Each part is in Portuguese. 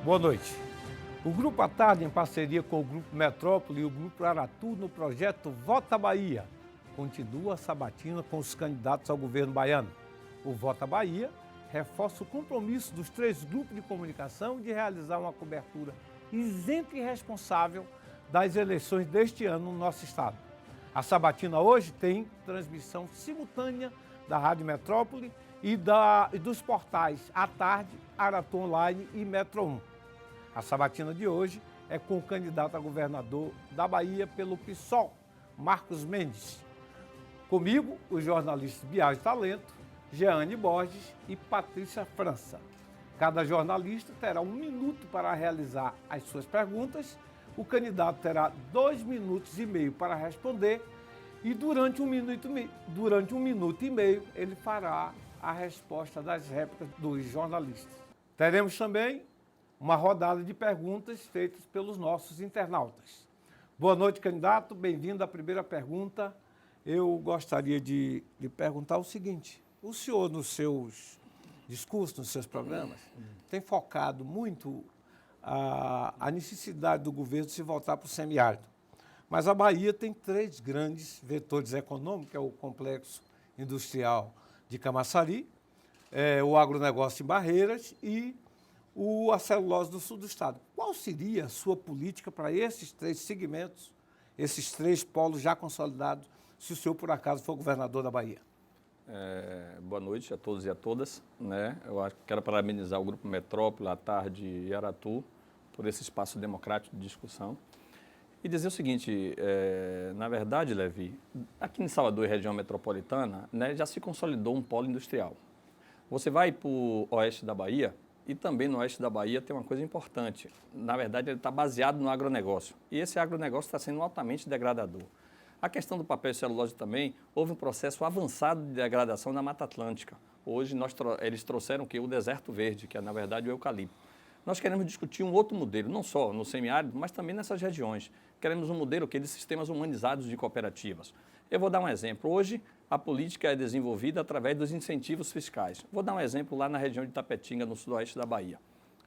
Boa noite. O Grupo à Tarde, em parceria com o Grupo Metrópole e o Grupo Aratu, no projeto Vota Bahia, continua a sabatina com os candidatos ao governo baiano. O Vota Bahia reforça o compromisso dos três grupos de comunicação de realizar uma cobertura isenta e responsável das eleições deste ano no nosso estado. A sabatina hoje tem transmissão simultânea da Rádio Metrópole e dos portais à Tarde, Aratu Online e Metro 1. A sabatina de hoje é com o candidato a governador da Bahia pelo PSOL, Marcos Mendes. Comigo, os jornalistas Biagi Talento, Jeane Borges e Patrícia França. Cada jornalista terá 1 minuto para realizar as suas perguntas. O candidato terá 2 minutos e meio para responder e durante um minuto e meio ele fará a resposta das réplicas dos jornalistas. Teremos também uma rodada de perguntas feitas pelos nossos internautas. Boa noite, candidato. Bem-vindo à primeira pergunta. Eu gostaria de lhe perguntar o seguinte. O senhor, nos seus discursos, nos seus programas, tem focado muito a necessidade do governo de se voltar para o semiárido. Mas a Bahia tem 3 grandes vetores econômicos, que é o complexo industrial de Camaçari, o agronegócio em Barreiras e a celulose do sul do estado. Qual seria a sua política para esses 3 segmentos, esses 3 polos já consolidados, se o senhor, por acaso, for governador da Bahia? Boa noite a todos e a todas. Eu quero parabenizar o Grupo Metrópole, à Tarde e Aratu por esse espaço democrático de discussão. E dizer o seguinte, na verdade, Levi, aqui em Salvador e região metropolitana, já se consolidou um polo industrial. Você vai para o oeste da Bahia, e também no oeste da Bahia tem uma coisa importante. Na verdade, ele está baseado no agronegócio. E esse agronegócio está sendo altamente degradador. A questão do papel e celulose também, houve um processo avançado de degradação na Mata Atlântica. Hoje eles trouxeram o deserto verde, que é, na verdade, o eucalipto. Nós queremos discutir um outro modelo, não só no semiárido, mas também nessas regiões. Queremos um modelo de sistemas humanizados de cooperativas. Eu vou dar um exemplo. Hoje, a política é desenvolvida através dos incentivos fiscais. Vou dar um exemplo lá na região de Tapetinga, no sudoeste da Bahia.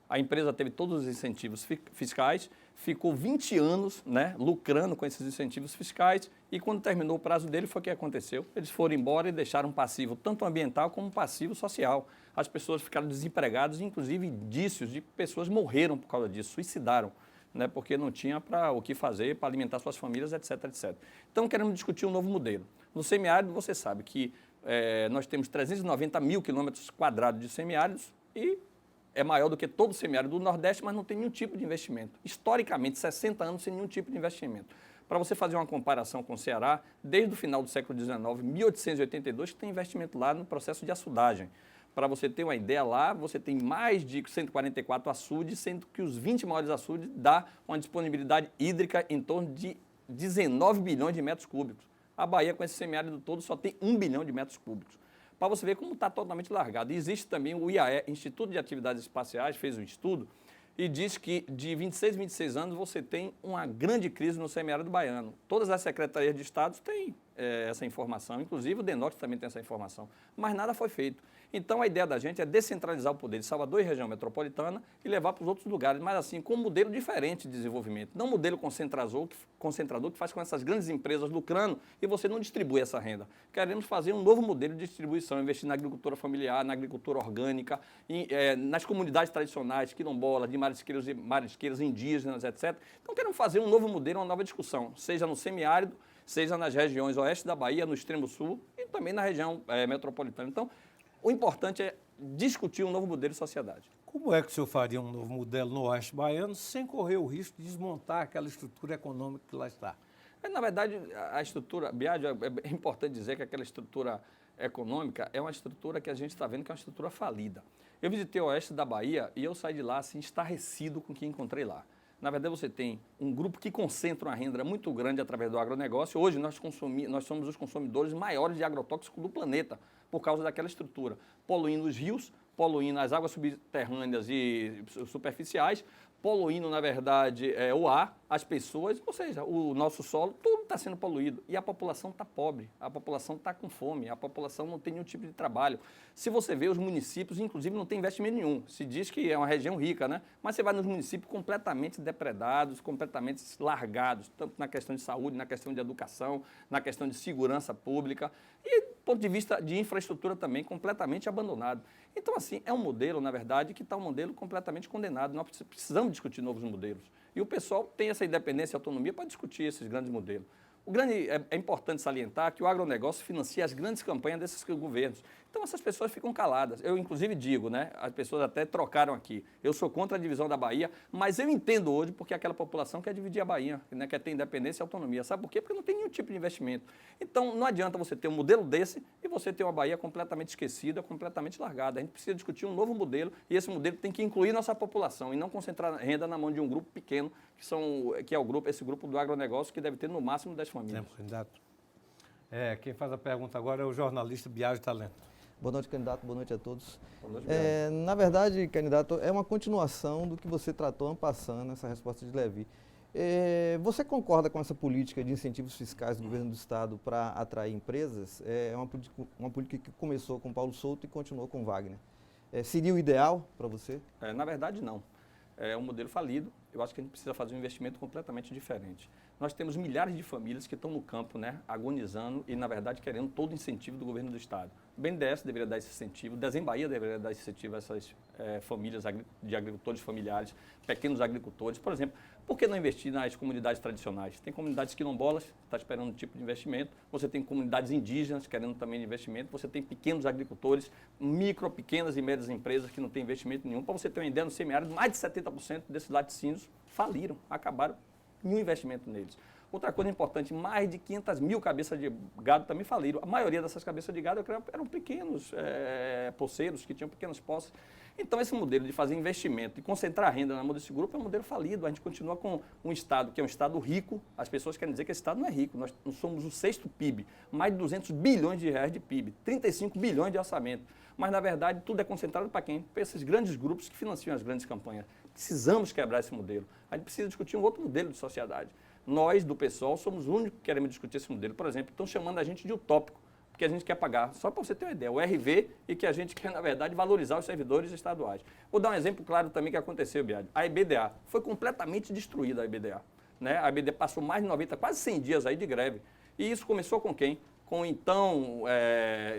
A empresa teve todos os incentivos fiscais, ficou 20 anos lucrando com esses incentivos fiscais e quando terminou o prazo dele foi o que aconteceu. Eles foram embora e deixaram um passivo tanto ambiental como um passivo social. As pessoas ficaram desempregadas, inclusive indícios de pessoas morreram por causa disso, suicidaram, porque não tinha o que fazer para alimentar suas famílias, etc, etc. Então queremos discutir um novo modelo. No semiárido você sabe que nós temos 390 mil quilômetros quadrados de semiáridos e é maior do que todo o semiárido do Nordeste, mas não tem nenhum tipo de investimento. Historicamente, 60 anos sem nenhum tipo de investimento. Para você fazer uma comparação com o Ceará, desde o final do século XIX, 1882, que tem investimento lá no processo de açudagem. Para você ter uma ideia, lá você tem mais de 144 açudes, sendo que os 20 maiores açudes dá uma disponibilidade hídrica em torno de 19 bilhões de metros cúbicos. A Bahia, com esse semiárido todo, só tem 1 bilhão de metros cúbicos. Para você ver como está totalmente largado. E existe também o IAE, Instituto de Atividades Espaciais, fez um estudo e diz que de 26 anos você tem uma grande crise no semiárido baiano. Todas as secretarias de Estado têm essa informação, inclusive o DENOT também tem essa informação, mas nada foi feito. Então a ideia da gente é descentralizar o poder de Salvador e região metropolitana e levar para os outros lugares, mas assim, com um modelo diferente de desenvolvimento, não um modelo concentrador que faz com essas grandes empresas lucrando e você não distribui essa renda. Queremos fazer um novo modelo de distribuição, investir na agricultura familiar, na agricultura orgânica, nas comunidades tradicionais, quilombolas, de marisqueiros indígenas, etc. Então queremos fazer um novo modelo, uma nova discussão, seja no semiárido, seja nas regiões oeste da Bahia, no extremo sul e também na região metropolitana. Então, o importante é discutir um novo modelo de sociedade. Como é que o senhor faria um novo modelo no oeste baiano sem correr o risco de desmontar aquela estrutura econômica que lá está? Na verdade, a estrutura, Biagi, é importante dizer que aquela estrutura econômica é uma estrutura que a gente está vendo que é uma estrutura falida. Eu visitei o oeste da Bahia e eu saí de lá assim, estarrecido com o que encontrei lá. Na verdade, você tem um grupo que concentra uma renda muito grande através do agronegócio. Hoje, nós somos os consumidores maiores de agrotóxicos do planeta por causa daquela estrutura, poluindo os rios, poluindo as águas subterrâneas e superficiais, poluindo, na verdade, o ar, as pessoas, ou seja, o nosso solo, tudo está está sendo poluído. E a população está pobre, a população está com fome, a população não tem nenhum tipo de trabalho. Se você vê os municípios, inclusive, não tem investimento nenhum. Se diz que é uma região rica, né? Mas você vai nos municípios completamente depredados, completamente largados, tanto na questão de saúde, na questão de educação, na questão de segurança pública e, do ponto de vista de infraestrutura também, completamente abandonado. Então, assim, é um modelo, na verdade, que está um modelo completamente condenado. Nós precisamos discutir novos modelos. E o pessoal tem essa independência e autonomia para discutir esses grandes modelos. É importante salientar que o agronegócio financia as grandes campanhas desses governos. Então, essas pessoas ficam caladas. Eu, inclusive, digo, né, as pessoas até trocaram aqui. Eu sou contra a divisão da Bahia, mas eu entendo hoje porque aquela população quer dividir a Bahia, né, quer ter independência e autonomia. Sabe por quê? Porque não tem nenhum tipo de investimento. Então, não adianta você ter um modelo desse e você ter uma Bahia completamente esquecida, completamente largada. A gente precisa discutir um novo modelo e esse modelo tem que incluir nossa população e não concentrar renda na mão de um grupo pequeno, que é esse grupo do agronegócio, que deve ter no máximo 10 famílias. Tempo, candidato. Quem faz a pergunta agora é o jornalista Biagio Talento. Boa noite, candidato. Boa noite a todos. Boa noite, na verdade, candidato, é uma continuação do que você tratou ano passado nessa resposta de Levi. Você concorda com essa política de incentivos fiscais do governo do Estado para atrair empresas? É uma política que começou com Paulo Souto e continuou com Wagner. Seria o ideal para você? Na verdade, não. É um modelo falido. Eu acho que a gente precisa fazer um investimento completamente diferente. Nós temos milhares de famílias que estão no campo, né, agonizando e, na verdade, querendo todo o incentivo do governo do Estado. O BNDES deveria dar esse incentivo, o Desenho Bahia deveria dar esse incentivo a essas famílias de agricultores familiares, pequenos agricultores. Por exemplo, por que não investir nas comunidades tradicionais? Tem comunidades quilombolas, que estão esperando um tipo de investimento, você tem comunidades indígenas querendo também investimento, você tem pequenos agricultores, pequenas e médias empresas que não têm investimento nenhum. Para você ter uma ideia, no semiárido, mais de 70% desses laticínios faliram, acabaram nenhum investimento neles. Outra coisa importante, mais de 500 mil cabeças de gado também faliram. A maioria dessas cabeças de gado eram pequenos poceiros que tinham pequenas posses. Então, esse modelo de fazer investimento e concentrar a renda na mão desse grupo é um modelo falido. A gente continua com um Estado que é um Estado rico. As pessoas querem dizer que esse Estado não é rico. Nós somos o 6º PIB, mais de 200 bilhões de reais de PIB, 35 bilhões de orçamento. Mas, na verdade, tudo é concentrado para quem? Para esses grandes grupos que financiam as grandes campanhas. Precisamos quebrar esse modelo. A gente precisa discutir um outro modelo de sociedade. Nós, do PSOL, somos os únicos que queremos discutir esse modelo. Por exemplo, estão chamando a gente de utópico, porque a gente quer pagar, só para você ter uma ideia, o RV e que a gente quer, na verdade, valorizar os servidores estaduais. Vou dar um exemplo claro também que aconteceu, Biagio. A EBDA foi completamente destruída, a EBDA. Né? A EBDA passou mais de 90, quase 100 dias aí de greve. E isso começou com quem? Com o então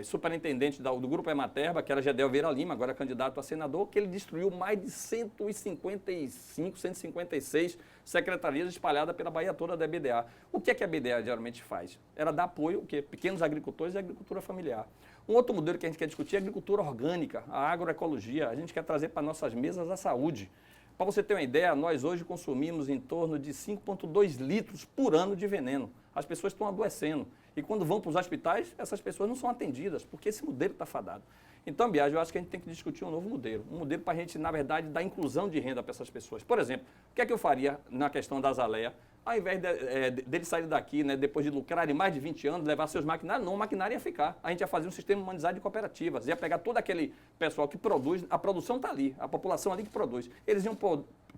superintendente do Grupo Ematerba, que era Gedel Vieira Lima, agora candidato a senador, que ele destruiu mais de 155, 156 secretarias espalhadas pela Bahia toda da EBDA. O que é que a EBDA geralmente faz? Ela dá apoio a pequenos agricultores e agricultura familiar. Um outro modelo que a gente quer discutir é a agricultura orgânica, a agroecologia. A gente quer trazer para nossas mesas a saúde. Para você ter uma ideia, nós hoje consumimos em torno de 5,2 litros por ano de veneno. As pessoas estão adoecendo. E quando vão para os hospitais, essas pessoas não são atendidas, porque esse modelo está fadado. Então, Biagio, eu acho que a gente tem que discutir um novo modelo. Um modelo para a gente, na verdade, dar inclusão de renda para essas pessoas. Por exemplo, o que é que eu faria na questão da Azaleia? Ao invés deles saírem daqui, né, depois de lucrarem mais de 20 anos, levar seus maquinários, não, o maquinário ia ficar. A gente ia fazer um sistema humanizado de cooperativas, ia pegar todo aquele pessoal que produz, a produção está ali, a população ali que produz. Eles iam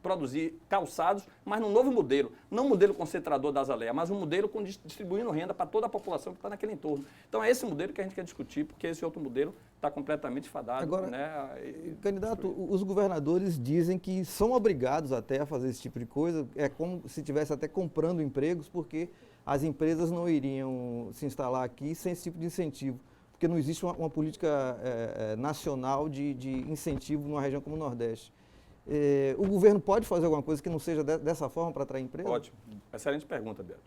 produzir calçados, mas num novo modelo. Não um modelo concentrador da Azaleia, mas um modelo distribuindo renda para toda a população que está naquele entorno. Então é esse modelo que a gente quer discutir, porque esse outro modelo está completamente fadado. Agora, né, candidato, os governadores dizem que são obrigados até a fazer esse tipo de coisa, é como se estivesse até comprando empregos, porque as empresas não iriam se instalar aqui sem esse tipo de incentivo, porque não existe uma política nacional de incentivo numa região como o Nordeste. O governo pode fazer alguma coisa que não seja dessa forma para atrair emprego? Ótimo. Excelente pergunta, Beto.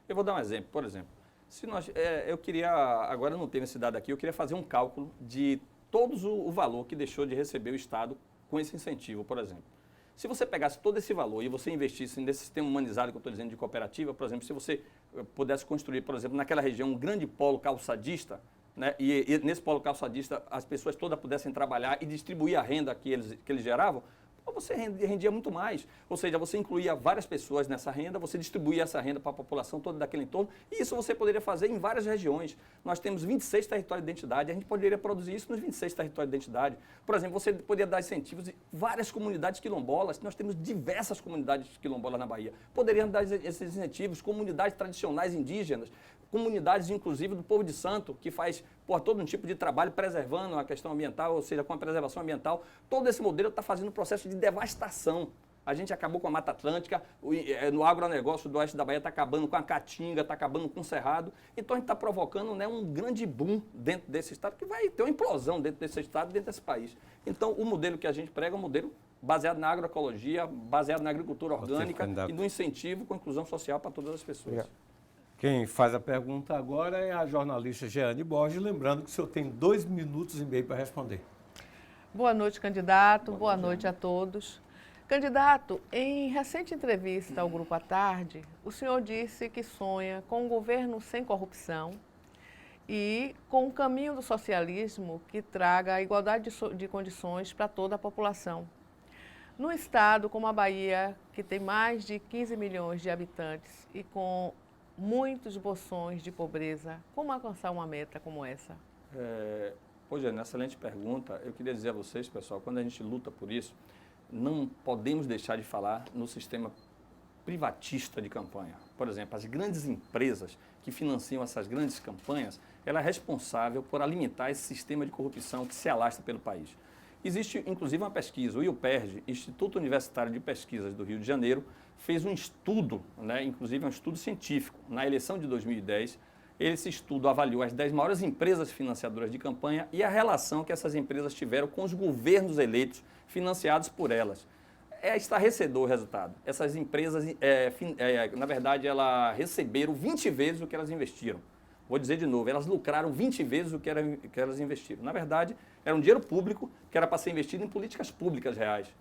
Eu vou dar um exemplo. Por exemplo, se nós, eu queria, agora não tenho esse dado aqui, eu queria fazer um cálculo de todo o valor que deixou de receber o Estado com esse incentivo, por exemplo. Se você pegasse todo esse valor e você investisse nesse sistema humanizado que eu estou dizendo de cooperativa, por exemplo, se você pudesse construir, por exemplo, naquela região um grande polo calçadista, né, e nesse polo calçadista as pessoas todas pudessem trabalhar e distribuir a renda que eles geravam, ou você rendia muito mais. Ou seja, você incluía várias pessoas nessa renda, você distribuía essa renda para a população toda daquele entorno, e isso você poderia fazer em várias regiões. Nós temos 26 territórios de identidade, a gente poderia produzir isso nos 26 territórios de identidade. Por exemplo, você poderia dar incentivos em várias comunidades quilombolas, nós temos diversas comunidades quilombolas na Bahia. Poderiam dar esses incentivos, comunidades tradicionais indígenas, comunidades, inclusive, do povo de santo, que faz todo um tipo de trabalho preservando a questão ambiental, ou seja, com a preservação ambiental. Todo esse modelo está fazendo um processo de devastação. A gente acabou com a Mata Atlântica, no agronegócio do oeste da Bahia está acabando com a Caatinga, está acabando com o Cerrado. Então a gente está provocando, né, um grande boom dentro desse estado, que vai ter uma implosão dentro desse estado, dentro desse país. Então o modelo que a gente prega é um modelo baseado na agroecologia, baseado na agricultura orgânica e no incentivo com a inclusão social para todas as pessoas. Obrigado. Quem faz a pergunta agora é a jornalista Jeane Borges, lembrando que o senhor tem 2 minutos e meio para responder. Boa noite, candidato. Boa noite a todos. Candidato, em recente entrevista ao Grupo à Tarde, o senhor disse que sonha com um governo sem corrupção e com um caminho do socialismo que traga a igualdade de condições para toda a população. No estado como a Bahia, que tem mais de 15 milhões de habitantes e com muitos bolsões de pobreza, como alcançar uma meta como essa? Jane, excelente pergunta. Eu queria dizer a vocês, pessoal, quando a gente luta por isso, não podemos deixar de falar no sistema privatista de campanha. Por exemplo, as grandes empresas que financiam essas grandes campanhas, ela é responsável por alimentar esse sistema de corrupção que se alastra pelo país. Existe, inclusive, uma pesquisa, o IUPERJ, Instituto Universitário de Pesquisas do Rio de Janeiro, fez um estudo, né, inclusive um estudo científico, na eleição de 2010. Esse estudo avaliou as 10 maiores empresas financiadoras de campanha e a relação que essas empresas tiveram com os governos eleitos financiados por elas. É estarrecedor o resultado. Essas empresas, na verdade, elas receberam 20 vezes o que elas investiram. Vou dizer de novo, elas lucraram 20 vezes o que elas investiram. Na verdade, era um dinheiro público que era para ser investido em políticas públicas reais.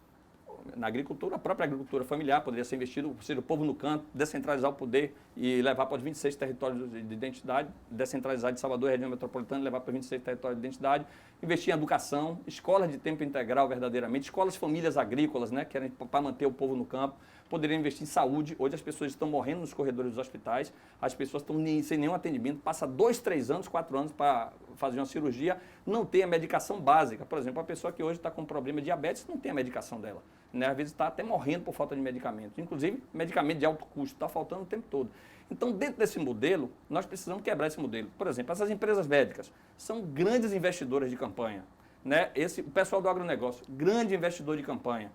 Na agricultura, a própria agricultura familiar poderia ser investido, ou seja, o povo no canto, descentralizar o poder e levar para os 26 territórios de identidade, descentralizar de Salvador e região metropolitana, levar para os 26 territórios de identidade, investir em educação, escolas de tempo integral verdadeiramente, escolas famílias agrícolas, né, que eram para manter o povo no campo, poderia investir em saúde. Hoje as pessoas estão morrendo nos corredores dos hospitais, as pessoas estão sem nenhum atendimento, passa 2, 3 anos, 4 anos para fazer uma cirurgia, não tem a medicação básica. Por exemplo, a pessoa que hoje está com problema de diabetes não tem a medicação dela, né? Às vezes está até morrendo por falta de medicamento, inclusive medicamento de alto custo, está faltando o tempo todo. Então, dentro desse modelo, nós precisamos quebrar esse modelo. Por exemplo, essas empresas médicas são grandes investidoras de campanha, né? O pessoal do agronegócio, grande investidor de campanha.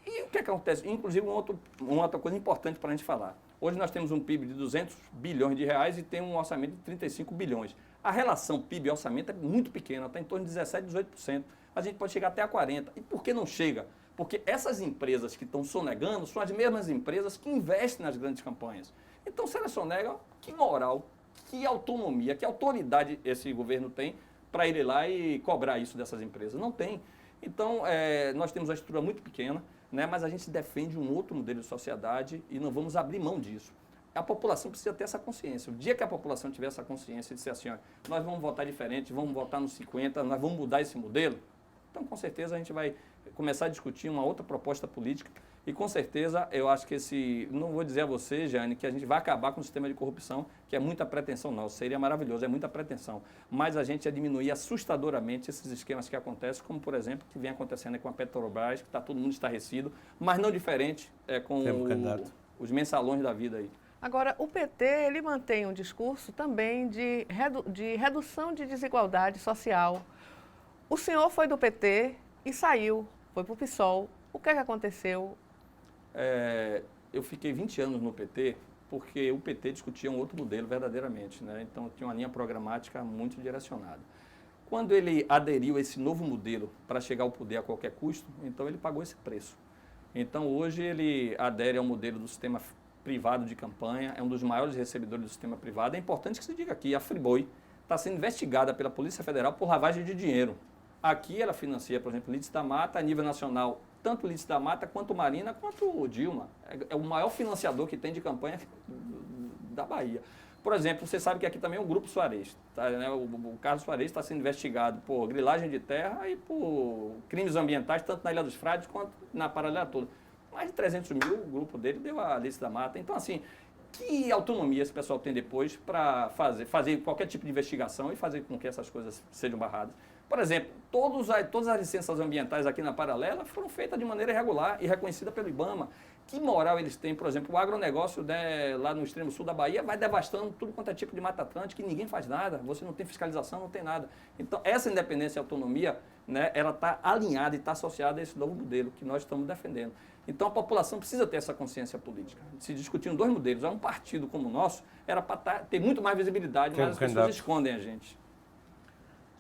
E o que acontece? Inclusive, uma outra coisa importante para a gente falar. Hoje nós temos um PIB de 200 bilhões de reais e tem um orçamento de 35 bilhões. A relação PIB e orçamento é muito pequena, está em torno de 17%, 18%. A gente pode chegar até a 40%. E por que não chega? Porque essas empresas que estão sonegando são as mesmas empresas que investem nas grandes campanhas. Então, se elas sonegam, que moral, que autonomia, que autoridade esse governo tem para ir lá e cobrar isso dessas empresas? Não tem. Então, nós temos uma estrutura muito pequena, né, mas a gente defende um outro modelo de sociedade e não vamos abrir mão disso. A população precisa ter essa consciência. O dia que a população tiver essa consciência e disser assim, ó, nós vamos votar diferente, vamos votar nos 50, nós vamos mudar esse modelo, então com certeza a gente vai começar a discutir uma outra proposta política e com certeza eu acho que não vou dizer a você, Jane, que a gente vai acabar com o sistema de corrupção, que é muita pretensão nossa, seria maravilhoso, é muita pretensão, mas a gente ia diminuir assustadoramente esses esquemas que acontecem, como por exemplo, que vem acontecendo com a Petrobras, que está todo mundo estarrecido, mas não diferente com os mensalões da vida aí. Agora, o PT, ele mantém um discurso também de redução de desigualdade social. O senhor foi do PT e saiu, foi para o PSOL. O que é que aconteceu? Eu fiquei 20 anos no PT porque o PT discutia um outro modelo verdadeiramente, né? Então tinha uma linha programática muito direcionada. Quando ele aderiu a esse novo modelo para chegar ao poder a qualquer custo, então ele pagou esse preço. Então hoje ele adere ao modelo do sistema privado de campanha, é um dos maiores recebedores do sistema privado. É importante que se diga aqui, a Friboi está sendo investigada pela Polícia Federal por lavagem de dinheiro. Aqui ela financia, por exemplo, Lídice da Mata, a nível nacional, tanto Lídice da Mata, quanto Marina, quanto o Dilma. É o maior financiador que tem de campanha da Bahia. Por exemplo, você sabe que aqui também é o Grupo Suarez. Tá, né? O Carlos Suarez está sendo investigado por grilagem de terra e por crimes ambientais, tanto na Ilha dos Frades quanto na paralela toda. Mais de 300 mil, o grupo dele deu a Alice da Mata. Então, assim, que autonomia esse pessoal tem depois para fazer qualquer tipo de investigação e fazer com que essas coisas sejam barradas? Por exemplo, todas as licenças ambientais aqui na Paralela foram feitas de maneira irregular e reconhecida pelo IBAMA. Que moral eles têm? Por exemplo, o agronegócio, né, lá no extremo sul da Bahia vai devastando tudo quanto é tipo de Mata Atlântica e ninguém faz nada. Você não tem fiscalização, não tem nada. Então, essa independência e autonomia, né, ela está alinhada e está associada a esse novo modelo que nós estamos defendendo. Então, a população precisa ter essa consciência política. Se discutindo dois modelos, um partido como o nosso, era para ter muito mais visibilidade, mas as pessoas escondem a gente.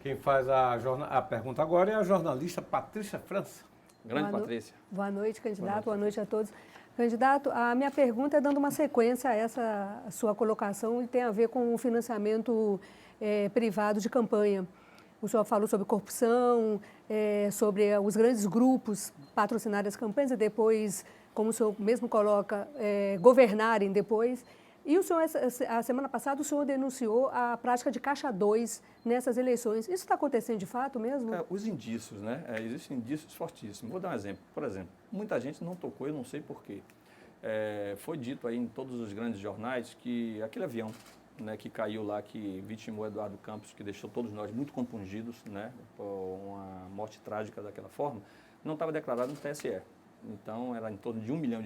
Quem faz a pergunta agora é a jornalista Patrícia França. Grande Patrícia. Boa noite, candidato. Boa noite a todos. Candidato, a minha pergunta é dando uma sequência a essa sua colocação e tem a ver com o financiamento privado de campanha. O senhor falou sobre corrupção, sobre os grandes grupos patrocinarem as campanhas e depois, como o senhor mesmo coloca, governarem depois. E o senhor, a semana passada, o senhor denunciou a prática de caixa 2 nessas eleições. Isso está acontecendo de fato mesmo? Os indícios, né? Existem indícios fortíssimos. Vou dar um exemplo. Por exemplo, muita gente não tocou, eu não sei porquê. Foi dito aí em todos os grandes jornais que aquele avião, né, que caiu lá, que vitimou Eduardo Campos, que deixou todos nós muito compungidos, né, por uma morte trágica daquela forma, não estava declarado no TSE. Então, era em torno de R$1 milhão,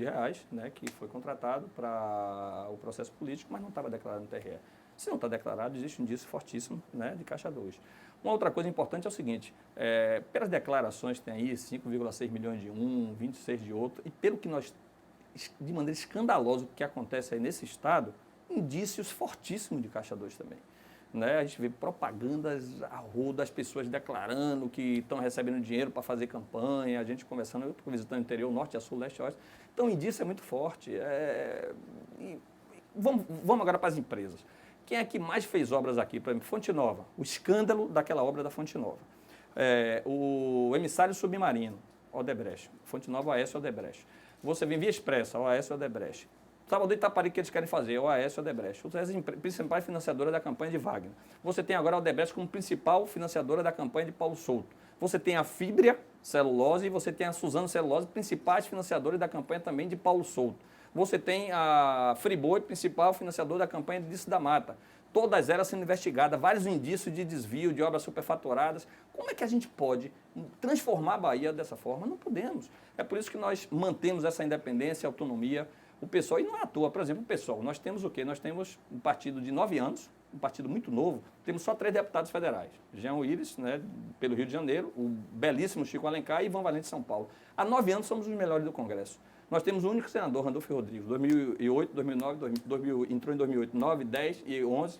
né, que foi contratado para o processo político, mas não estava declarado no TRE. Se não está declarado, existe um indício fortíssimo, né, de caixa 2. Uma outra coisa importante é o seguinte, pelas declarações tem aí 5,6 milhões de um, 26 de outro, e pelo que nós, de maneira escandalosa, o que acontece aí nesse estado, indícios fortíssimos de caixa 2 também. Né? A gente vê propagandas a rodo das pessoas declarando que estão recebendo dinheiro para fazer campanha, a gente conversando, eu estou visitando o interior, norte a sul, leste a oeste. Então, o indício é muito forte. Vamos agora para as empresas. Quem é que mais fez obras aqui? Por exemplo, Fonte Nova, o escândalo daquela obra da Fonte Nova. O emissário submarino, Odebrecht. Fonte Nova, OAS, Odebrecht. Você vem Via Expressa, OAS, Odebrecht. Sábado Itaparica que eles querem fazer, OAS e Odebrecht. As principais financiadoras da campanha de Wagner. Você tem agora a Odebrecht como principal financiadora da campanha de Paulo Souto. Você tem a Fibria Celulose e você tem a Suzano Celulose, principais financiadoras da campanha também de Paulo Souto. Você tem a Friboi, principal financiadora da campanha de Alice da Mata. Todas elas sendo investigadas, vários indícios de desvio, de obras superfaturadas. Como é que a gente pode transformar a Bahia dessa forma? Não podemos. É por isso que nós mantemos essa independência e autonomia. O PSOL, e não é à toa, por exemplo, o PSOL, nós temos o quê? Nós temos um partido de 9 anos, um partido muito novo, temos só 3 deputados federais. Jean Willis, né, pelo Rio de Janeiro, o belíssimo Chico Alencar e Ivan Valente de São Paulo. Há 9 anos somos os melhores do Congresso. Nós temos o único senador, Randolfo Rodrigues, 2008, 2009, entrou em 2008, 9, 10 e 11,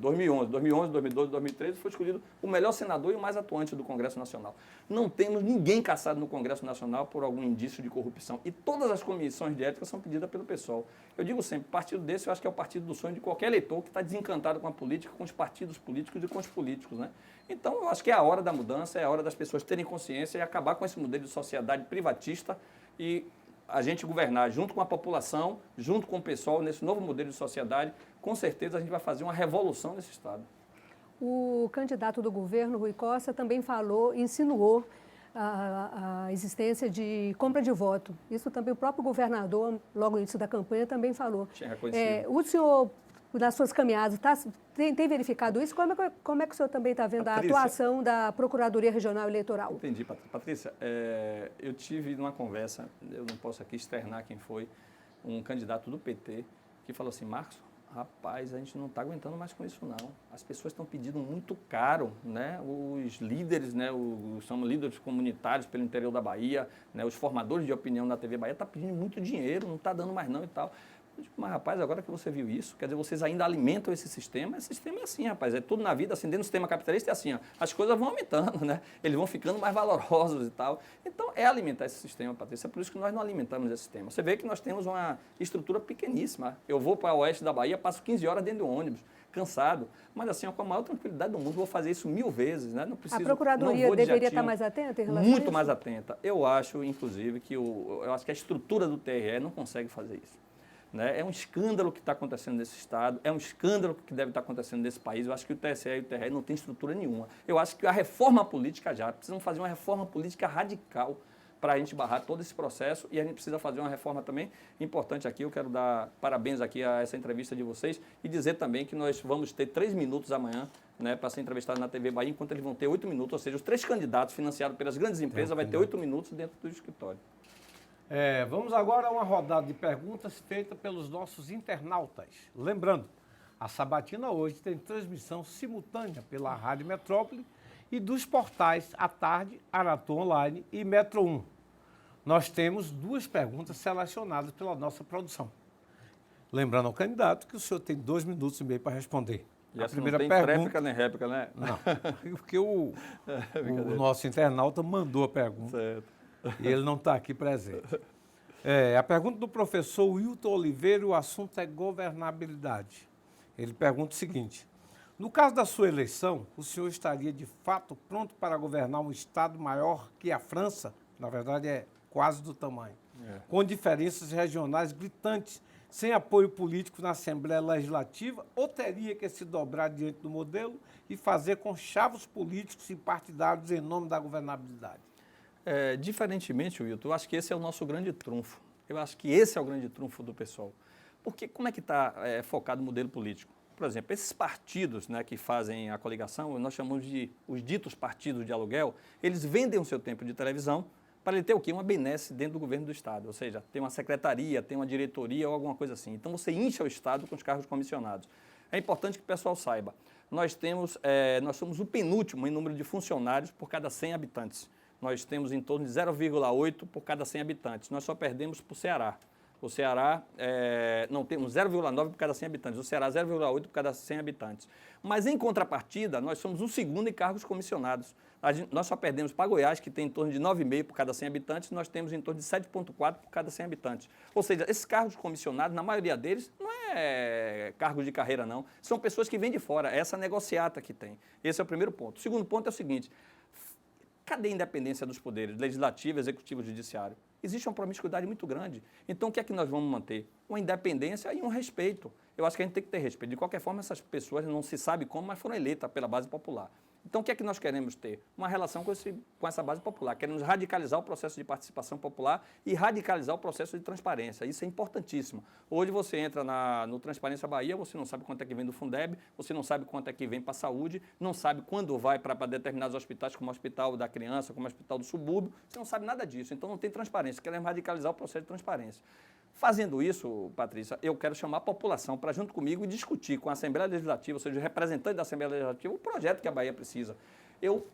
2011, 2012, 2013, foi escolhido o melhor senador e o mais atuante do Congresso Nacional. Não temos ninguém caçado no Congresso Nacional por algum indício de corrupção. E todas as comissões de ética são pedidas pelo PSOL. Eu digo sempre, partido desse eu acho que é o partido do sonho de qualquer eleitor que está desencantado com a política, com os partidos políticos e com os políticos, né? Então, eu acho que é a hora da mudança, é a hora das pessoas terem consciência e acabar com esse modelo de sociedade privatista e a gente governar junto com a população, junto com o pessoal, nesse novo modelo de sociedade, com certeza a gente vai fazer uma revolução nesse Estado. O candidato do governo, Rui Costa, também insinuou a existência de compra de voto. Isso também o próprio governador, logo no início da campanha, também falou. Tinha reconhecido. O senhor, nas suas caminhadas, tem verificado isso? Como é que o senhor também está vendo Patrícia, a atuação da Procuradoria Regional Eleitoral? Entendi, Patrícia. Eu tive numa conversa, eu não posso aqui externar quem foi, um candidato do PT, que falou assim, Marcos, rapaz, a gente não está aguentando mais com isso, não. As pessoas estão pedindo muito caro, né? Os líderes, né? São líderes comunitários pelo interior da Bahia, né? Os formadores de opinião da TV Bahia estão pedindo muito dinheiro, não está dando mais não e tal. Eu digo, mas, rapaz, agora que você viu isso, quer dizer, vocês ainda alimentam esse sistema é assim, rapaz, é tudo na vida, assim, dentro do sistema capitalista é assim, ó, as coisas vão aumentando, né? Eles vão ficando mais valorosos e tal. Então, é alimentar esse sistema, Patrícia, é por isso que nós não alimentamos esse sistema. Você vê que nós temos uma estrutura pequeníssima. Eu vou para o oeste da Bahia, passo 15 horas dentro do ônibus, cansado, mas assim, ó, com a maior tranquilidade do mundo, vou fazer isso 1000 vezes, né? Não preciso, a Procuradoria deveria estar mais atenta em relação a isso? Muito mais atenta. Eu acho, inclusive, que a estrutura do TRE não consegue fazer isso. né? É um escândalo que está acontecendo nesse Estado, é um escândalo que deve estar acontecendo nesse país. Eu acho que o TSE e o TRE não têm estrutura nenhuma. Eu acho que a reforma política precisamos fazer uma reforma política radical para a gente barrar todo esse processo, e a gente precisa fazer uma reforma também importante aqui. Eu quero dar parabéns aqui a essa entrevista de vocês e dizer também que nós vamos ter 3 minutos amanhã, né, para ser entrevistado na TV Bahia, enquanto eles vão ter 8 minutos, ou seja, os 3 candidatos financiados pelas grandes empresas vai ter 8 minutos dentro do escritório. Vamos agora a uma rodada de perguntas feita pelos nossos internautas. Lembrando, a Sabatina hoje tem transmissão simultânea pela Rádio Metrópole e dos portais À Tarde, Aratu Online e Metro 1. Nós temos 2 perguntas selecionadas pela nossa produção. Lembrando ao candidato que o senhor tem 2 minutos e meio para responder. E a essa primeira não tem pergunta... tréplica nem réplica, né? Não, porque o nosso internauta mandou a pergunta. Certo. E ele não está aqui presente. A pergunta do professor Wilton Oliveira, o assunto é governabilidade. Ele pergunta o seguinte: no caso da sua eleição, o senhor estaria de fato pronto para governar um estado maior que a França? Na verdade, é quase do tamanho. Com diferenças regionais gritantes, sem apoio político na Assembleia Legislativa, ou teria que se dobrar diante do modelo e fazer conchavos políticos e partidários em nome da governabilidade? Diferentemente, Wilton, eu acho que esse é o nosso grande trunfo. Eu acho que esse é o grande trunfo do pessoal. Porque como é que está focado o modelo político? Por exemplo, esses partidos, né, que fazem a coligação, nós chamamos de os ditos partidos de aluguel, eles vendem o seu tempo de televisão para ele ter o quê? Uma benesse dentro do governo do Estado, ou seja, tem uma secretaria, tem uma diretoria ou alguma coisa assim. Então, você incha o Estado com os cargos comissionados. É importante que o pessoal saiba, nós somos o penúltimo em número de funcionários por cada 100 habitantes. Nós temos em torno de 0,8 por cada 100 habitantes. Nós só perdemos para o Ceará. O Ceará, não temos 0,9 por cada 100 habitantes. O Ceará, 0,8 por cada 100 habitantes. Mas, em contrapartida, nós somos o segundo em cargos comissionados. Nós só perdemos para Goiás, que tem em torno de 9,5 por cada 100 habitantes, nós temos em torno de 7,4 por cada 100 habitantes. Ou seja, esses cargos comissionados, na maioria deles, não é cargos de carreira, não. São pessoas que vêm de fora, é essa negociata que tem. Esse é o primeiro ponto. O segundo ponto é o seguinte: cadê a independência dos poderes, legislativo, executivo e judiciário? Existe uma promiscuidade muito grande. Então, o que é que nós vamos manter? Uma independência e um respeito. Eu acho que a gente tem que ter respeito. De qualquer forma, essas pessoas não se sabe como, mas foram eleitas pela base popular. Então, o que é que nós queremos ter? Uma relação com essa base popular. Queremos radicalizar o processo de participação popular e radicalizar o processo de transparência. Isso é importantíssimo. Hoje você entra no Transparência Bahia, você não sabe quanto é que vem do Fundeb, você não sabe quanto é que vem para a saúde, não sabe quando vai para determinados hospitais, como o Hospital da Criança, como o Hospital do Subúrbio, você não sabe nada disso. Então, não tem transparência. Queremos radicalizar o processo de transparência. Fazendo isso, Patrícia, eu quero chamar a população para, junto comigo, discutir com a Assembleia Legislativa, ou seja, o representante da Assembleia Legislativa, o projeto que a Bahia precisa. Eu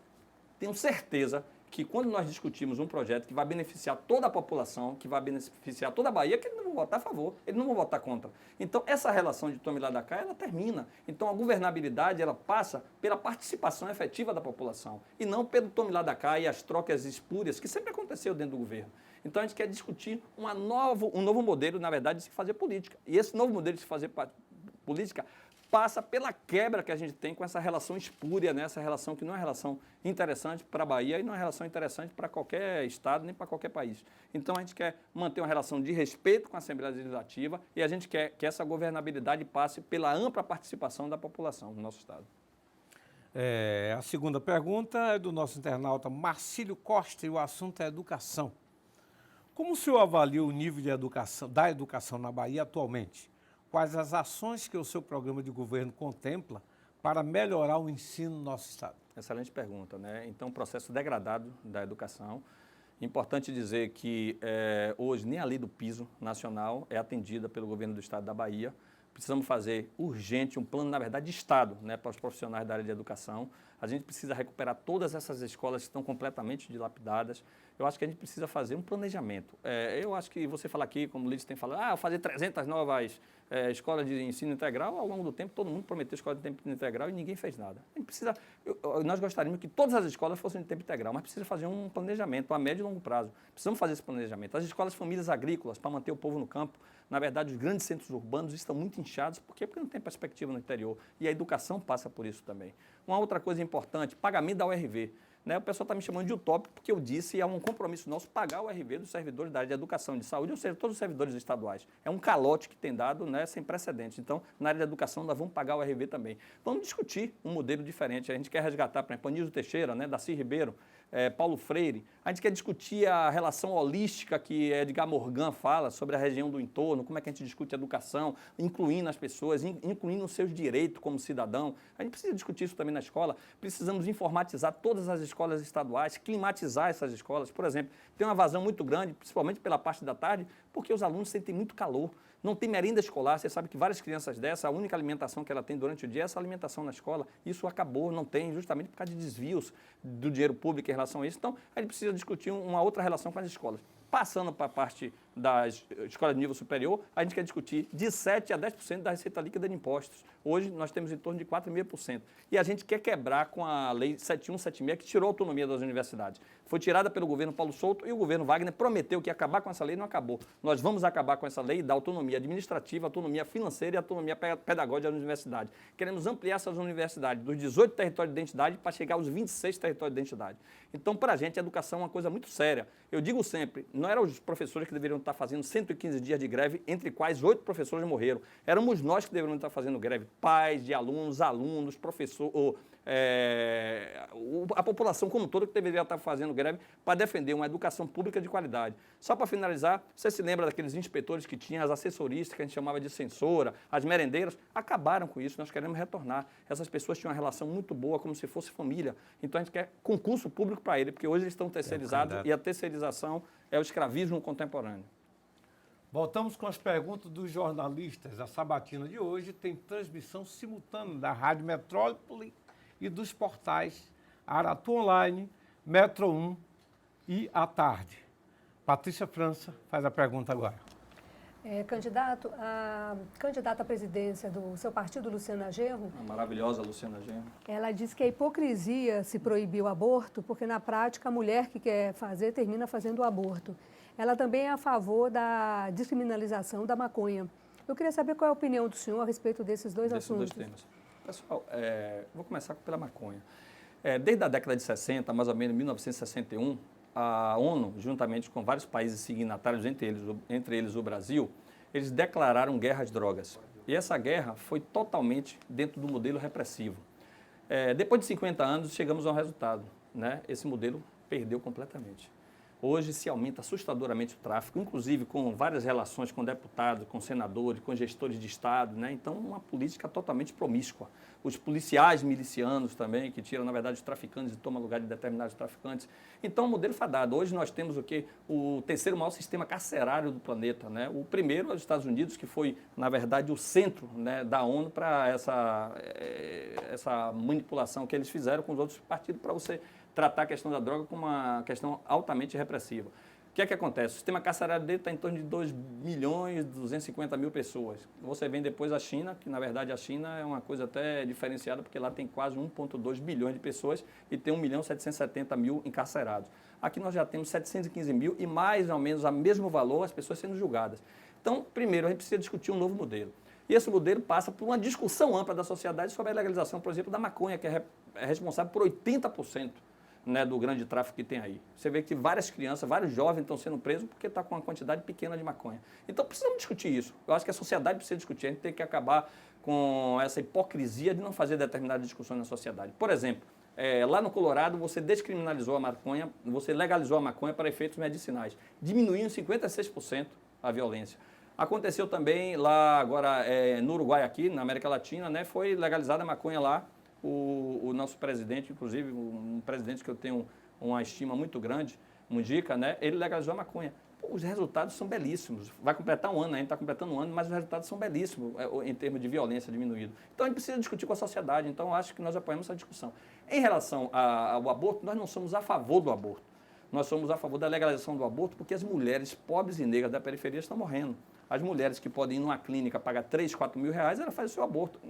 tenho certeza que quando nós discutimos um projeto que vai beneficiar toda a população, que vai beneficiar toda a Bahia, que eles não vão votar a favor, eles não vão votar contra. Então, essa relação de tome lá da cá, ela termina. Então, a governabilidade, ela passa pela participação efetiva da população, e não pelo tome lá da cá e as trocas espúrias, que sempre aconteceu dentro do governo. Então, a gente quer discutir um novo modelo, na verdade, de se fazer política. E esse novo modelo de se fazer política passa pela quebra que a gente tem com essa relação espúria, né? Essa relação que não é relação interessante para a Bahia e não é relação interessante para qualquer estado nem para qualquer país. Então, a gente quer manter uma relação de respeito com a Assembleia Legislativa e a gente quer que essa governabilidade passe pela ampla participação da população do nosso estado. A segunda pergunta é do nosso internauta Marcílio Costa e o assunto é educação. Como o senhor avalia o nível da educação na Bahia atualmente? Quais as ações que o seu programa de governo contempla para melhorar o ensino no nosso estado? Excelente pergunta, né? Então, o processo degradado da educação. Importante dizer que hoje nem a lei do piso nacional é atendida pelo governo do estado da Bahia. Precisamos fazer urgente um plano, na verdade, de Estado, né, para os profissionais da área de educação. A gente precisa recuperar todas essas escolas que estão completamente dilapidadas. Eu acho que a gente precisa fazer um planejamento. Eu acho que você fala aqui, como o Lídio tem falado, fazer 300 novas escolas de ensino integral. Ao longo do tempo, todo mundo prometeu escola de tempo integral e ninguém fez nada. A gente precisa, nós gostaríamos que todas as escolas fossem de tempo integral, mas precisa fazer um planejamento a médio e longo prazo. Precisamos fazer esse planejamento. As escolas famílias agrícolas, para manter o povo no campo, na verdade, os grandes centros urbanos estão muito inchados. Por quê? Porque não tem perspectiva no interior. E a educação passa por isso também. Uma outra coisa importante, pagamento da URV. Né? O pessoal está me chamando de utópico porque eu disse é um compromisso nosso pagar o RV dos servidores da área de educação e de saúde, ou seja, todos os servidores estaduais. É um calote que tem dado, né, sem precedentes. Então, na área de educação, nós vamos pagar o RV também. Vamos discutir um modelo diferente. A gente quer resgatar, por exemplo, Anísio Teixeira, né, Darcy Ribeiro, Paulo Freire. A gente quer discutir a relação holística que Edgar Morgan fala sobre a região do entorno, como é que a gente discute educação, incluindo as pessoas, incluindo os seus direitos como cidadão. A gente precisa discutir isso também na escola. Precisamos informatizar todas as escolas estaduais, climatizar essas escolas. Por exemplo, tem uma vazão muito grande, principalmente pela parte da tarde, porque os alunos sentem muito calor. Não tem merenda escolar, você sabe que várias crianças dessa, a única alimentação que ela tem durante o dia é essa alimentação na escola. Isso acabou, não tem, justamente por causa de desvios do dinheiro público em relação a isso. Então, a gente precisa discutir uma outra relação com as escolas. Passando para a parte das escolas de nível superior, a gente quer discutir de 7% a 10% da receita líquida de impostos. Hoje, nós temos em torno de 4,5%. E a gente quer quebrar com a Lei 7176, que tirou a autonomia das universidades. Foi tirada pelo governo Paulo Souto e o governo Wagner prometeu que ia acabar com essa lei e não acabou. Nós vamos acabar com essa lei e dar autonomia administrativa, autonomia financeira e autonomia pedagógica às universidades. Queremos ampliar essas universidades dos 18 territórios de identidade para chegar aos 26 territórios de identidade. Então, para a gente, a educação é uma coisa muito séria. Eu digo sempre, não eram os professores que deveriam estar fazendo 115 dias de greve, entre quais 8 professores morreram. Éramos nós que deveríamos estar fazendo greve. Pais de alunos, professor, a população como um todo que deveria estar fazendo greve para defender uma educação pública de qualidade. Só para finalizar, você se lembra daqueles inspetores que tinham as assessoristas, que a gente chamava de censora, as merendeiras? Acabaram com isso, nós queremos retornar. Essas pessoas tinham uma relação muito boa, como se fosse família. Então a gente quer concurso público para ele, porque hoje eles estão terceirizados e a terceirização é o escravismo contemporâneo. Voltamos com as perguntas dos jornalistas. A sabatina de hoje tem transmissão simultânea da Rádio Metrópole e dos portais Aratu Online, Metro 1 e à tarde. Patrícia França faz a pergunta agora. Candidato, a candidata à presidência do seu partido, Luciana Genro, A maravilhosa Luciana Genro. ela diz que é hipocrisia se proibir o aborto, porque na prática a mulher que quer fazer termina fazendo o aborto. Ela também é a favor da descriminalização da maconha. Eu queria saber qual é a opinião do senhor a respeito desses dois assuntos. Temas. Pessoal, vou começar pela maconha. Desde a década de 60, mais ou menos 1961, a ONU, juntamente com vários países signatários, entre eles o Brasil, eles declararam guerra às drogas. E essa guerra foi totalmente dentro do modelo repressivo. Depois de 50 anos, chegamos a um resultado, né? Esse modelo perdeu completamente. Hoje se aumenta assustadoramente o tráfico, inclusive com várias relações com deputados, com senadores, com gestores de Estado, né? Então, uma política totalmente promíscua. Os policiais milicianos também, que tiram, na verdade, os traficantes e tomam lugar de determinados traficantes. Então, o modelo fadado. Hoje nós temos o quê? O terceiro maior sistema carcerário do planeta, né? O primeiro é os Estados Unidos, que foi, na verdade, o centro, né, da ONU para essa manipulação que eles fizeram com os outros partidos para você tratar a questão da droga como uma questão altamente repressiva. O que é que acontece? O sistema carcerário dele está em torno de 2.250.000 pessoas. Você vem depois a China, que na verdade a China é uma coisa até diferenciada, porque lá tem quase 1,2 bilhões de pessoas e tem 1.770.000 encarcerados. Aqui nós já temos 715.000 e mais ou menos a mesmo valor as pessoas sendo julgadas. Então, primeiro, a gente precisa discutir um novo modelo. E esse modelo passa por uma discussão ampla da sociedade sobre a legalização, por exemplo, da maconha, que é responsável por 80%. Né, do grande tráfico que tem aí. Você vê que várias crianças, vários jovens estão sendo presos porque está com uma quantidade pequena de maconha. Então, precisamos discutir isso. Eu acho que a sociedade precisa discutir. A gente tem que acabar com essa hipocrisia de não fazer determinadas discussões na sociedade. Por exemplo, lá no Colorado, você descriminalizou a maconha, você legalizou a maconha para efeitos medicinais, diminuindo em 56% a violência. Aconteceu também lá agora no Uruguai, aqui na América Latina, né, foi legalizada a maconha lá. O nosso presidente, inclusive, um presidente que eu tenho uma estima muito grande, Mujica, né, ele legalizou a maconha. Os resultados são belíssimos. Vai completar um ano, a gente está completando um ano, mas os resultados são belíssimos em termos de violência diminuído. Então, a gente precisa discutir com a sociedade. Então, eu acho que nós apoiamos essa discussão. Em relação ao aborto, nós não somos a favor do aborto. Nós somos a favor da legalização do aborto porque as mulheres pobres e negras da periferia estão morrendo. As mulheres que podem ir numa clínica pagar 3, 4 mil reais, elas fazem o seu aborto.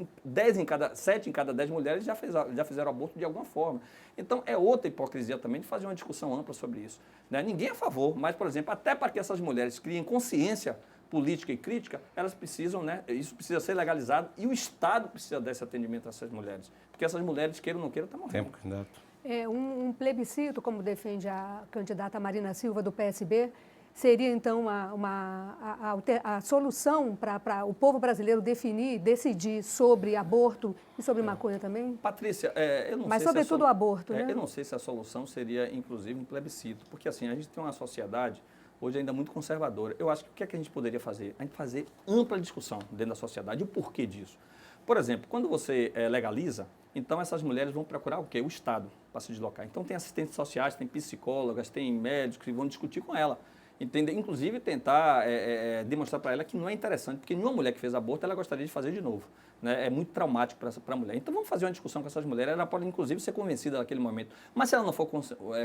7 em cada 10 mulheres já fizeram aborto de alguma forma. Então, é outra hipocrisia também de fazer uma discussão ampla sobre isso. Né? Ninguém é a favor, mas, por exemplo, até para que essas mulheres criem consciência política e crítica, elas precisam, né? Isso precisa ser legalizado e o Estado precisa desse atendimento a essas mulheres. Porque essas mulheres, queiram ou não queiram, estão morrendo. Tempo, candidato. Um plebiscito, como defende a candidata Marina Silva do PSB, seria então a solução para o povo brasileiro decidir sobre aborto e sobre maconha também? Patrícia, eu não Mas sei sobretudo o aborto, né? Eu não sei se a solução seria, inclusive, um plebiscito, porque assim, a gente tem uma sociedade hoje ainda muito conservadora. Eu acho que o que é que a gente poderia fazer? A gente fazer ampla discussão dentro da sociedade, o porquê disso. Por exemplo, quando você legaliza, então essas mulheres vão procurar o quê? O Estado para se deslocar. Então tem assistentes sociais, tem psicólogas, tem médicos que vão discutir com ela. Entender, inclusive tentar demonstrar para ela que não é interessante, porque nenhuma mulher que fez aborto, ela gostaria de fazer de novo. Né? É muito traumático para a mulher. Então vamos fazer uma discussão com essas mulheres, ela pode inclusive ser convencida naquele momento. Mas se ela não for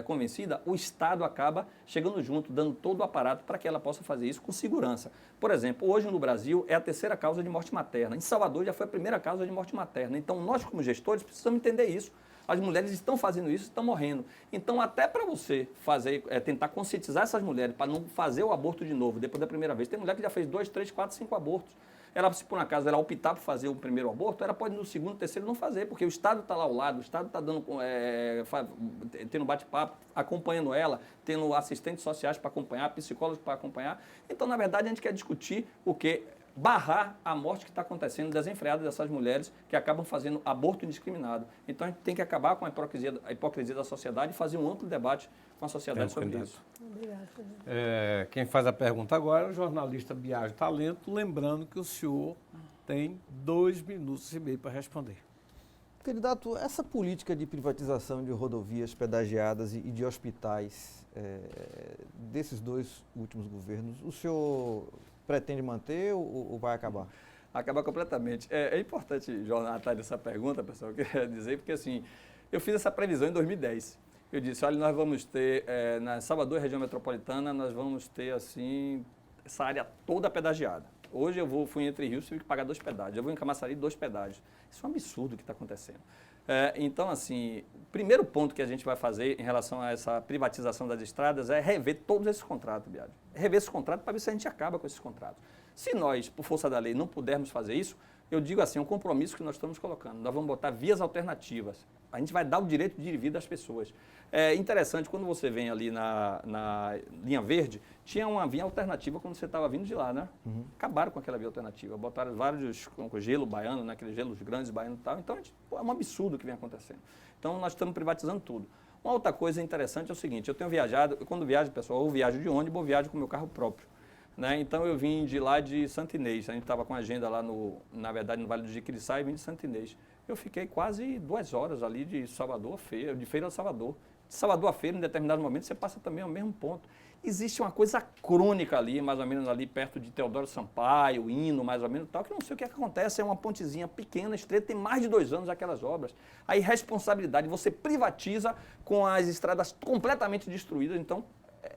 convencida, o Estado acaba chegando junto, dando todo o aparato para que ela possa fazer isso com segurança. Por exemplo, hoje no Brasil é a terceira causa de morte materna. Em Salvador já foi a primeira causa de morte materna. Então nós como gestores precisamos entender isso. As mulheres estão fazendo isso, estão morrendo. Então, até para você tentar conscientizar essas mulheres para não fazer o aborto de novo, depois da primeira vez. Tem mulher que já fez 2, 3, 4, 5 abortos. Ela, se por um acaso ela optar por fazer o primeiro aborto, ela pode no segundo, terceiro não fazer, porque o Estado está lá ao lado, o Estado está tendo bate-papo, acompanhando ela, tendo assistentes sociais para acompanhar, psicólogos para acompanhar. Então, na verdade, a gente quer discutir o quê? Barrar a morte que está acontecendo desenfreada dessas mulheres que acabam fazendo aborto indiscriminado. Então, a gente tem que acabar com a hipocrisia da sociedade e fazer um amplo debate com a sociedade sobre isso. Obrigada. Quem faz a pergunta agora é o jornalista Biagi Talento, lembrando que o senhor tem 2 minutos e meio para responder. Candidato, essa política de privatização de rodovias pedagiadas e de hospitais desses 2 últimos governos, o senhor pretende manter ou vai acabar? Acabar completamente. É importante, Jonathan, essa pergunta, pessoal, eu queria dizer, porque assim, eu fiz essa previsão em 2010. Eu disse, olha, nós vamos ter, na Salvador, região metropolitana, nós vamos ter, assim, essa área toda pedagiada. Hoje eu fui entre Rios, tive que pagar 2 pedágios. Eu vou em Camaçari, 2 pedágios. Isso é um absurdo o que está acontecendo. Então, assim, o primeiro ponto que a gente vai fazer em relação a essa privatização das estradas é rever todos esses contratos, Biagi. Rever esses contratos para ver se a gente acaba com esses contratos. Se nós, por força da lei, não pudermos fazer isso, eu digo assim, é um compromisso que nós estamos colocando. Nós vamos botar vias alternativas. A gente vai dar o direito de ir e vir das pessoas. É interessante, quando você vem ali na linha verde, tinha uma via alternativa quando você estava vindo de lá, né? Uhum. Acabaram com aquela via alternativa, botaram vários com gelo baiano, né? Aqueles gelos grandes baianos e tal. Então, é um absurdo o que vem acontecendo. Então, nós estamos privatizando tudo. Uma outra coisa interessante é o seguinte, eu tenho viajado, quando viajo, pessoal, ou viajo de ônibus ou viajo com o meu carro próprio. Né? Então, eu vim de lá de Santo Inês, a gente estava com agenda lá, na verdade, no Vale do Jiquiriçá, e vim de Santo Inês. Eu fiquei quase 2 horas ali de Salvador a Feira, de Feira a Salvador. De Salvador a Feira, em determinado momento, você passa também ao mesmo ponto. Existe uma coisa crônica ali, mais ou menos ali perto de Teodoro Sampaio, Hino, mais ou menos, tal, que eu não sei o que acontece, é uma pontezinha pequena, estreita, tem mais de 2 anos aquelas obras. A irresponsabilidade, você privatiza com as estradas completamente destruídas, então